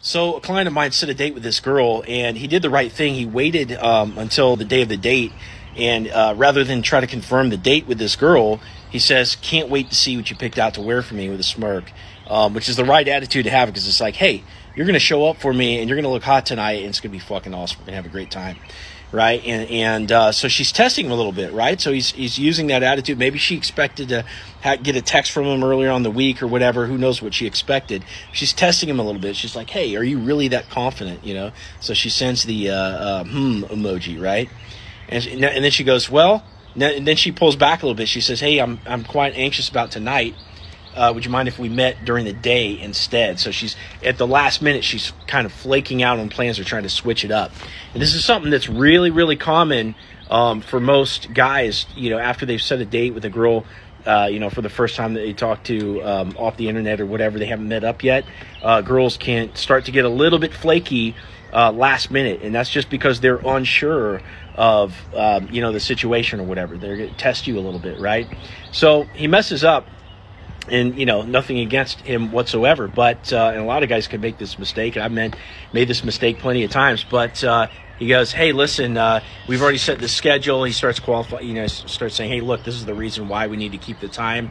So a client of mine set a date with this girl, and he did the right thing. He waited until the day of the date, and rather than try to confirm the date with this girl, he says, "Can't wait to see what you picked out to wear for me," with a smirk, which is the right attitude to have, because it's like, hey, you're going to show up for me, and you're going to look hot tonight, and it's going to be fucking awesome. We're going to have a great time. Right. And so she's testing him a little bit. Right. So he's using that attitude. Maybe she expected to get a text from him earlier on the week or whatever. Who knows what she expected. She's testing him a little bit. She's like, hey, are you really that confident? You know, so she sends the emoji. Right. And then she goes, well, and then she pulls back a little bit. She says, hey, I'm quite anxious about tonight. Would you mind if we met during the day instead? So she's at the last minute, she's kind of flaking out on plans or trying to switch it up. And this is something that's really, really common for most guys, you know, after they've set a date with a girl, you know, for the first time that they talk to off the internet or whatever, they haven't met up yet. Girls can start to get a little bit flaky last minute. And that's just because they're unsure of, you know, the situation or whatever. They're going to test you a little bit, right? So he messes up. And, you know, nothing against him whatsoever, but and a lot of guys could make this mistake, and I've made this mistake plenty of times. But he goes, hey, listen, we've already set the schedule. He starts starts saying, hey, look, this is the reason why we need to keep the time.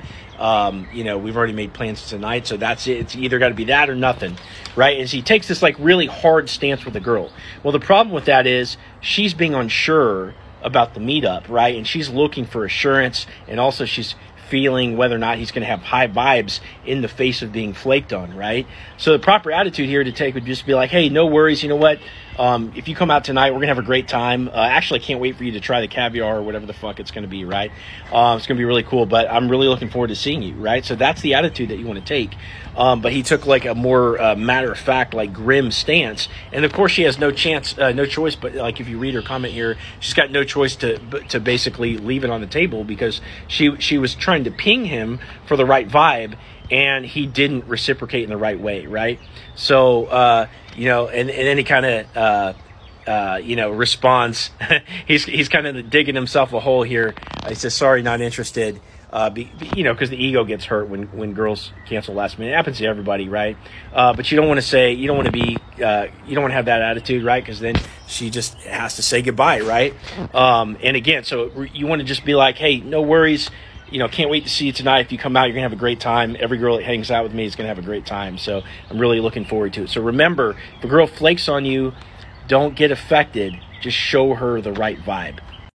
You know, we've already made plans tonight, so that's it. It's either got to be that or nothing, right? And so he takes this like really hard stance with the girl. Well, the problem with that is she's being unsure about the meetup, right? And she's looking for assurance, and also she's feeling whether or not he's going to have high vibes in the face of being flaked on, right? So the proper attitude here to take would just be like, hey, no worries, you know what? If you come out tonight, we're going to have a great time. Actually, I can't wait for you to try the caviar or whatever the fuck it's going to be, right? It's going to be really cool, but I'm really looking forward to seeing you, right? So that's the attitude that you want to take. But he took like a more matter-of-fact, like grim stance. And of course, she has no choice, but like if you read her comment here, she's got no choice to basically leave it on the table, because she was trying to ping him for the right vibe, and he didn't reciprocate in the right way, right? So, you know, and then he kind of, you know, responds. he's kind of digging himself a hole here. He says, sorry, not interested. You know, because the ego gets hurt when girls cancel last minute. It happens to everybody, right? But you don't want to say, you don't want to have that attitude, right? Because then she just has to say goodbye, right? And again, so you want to just be like, hey, no worries. You know, can't wait to see you tonight. If you come out, you're going to have a great time. Every girl that hangs out with me is going to have a great time. So I'm really looking forward to it. So remember, if a girl flakes on you, don't get affected. Just show her the right vibe.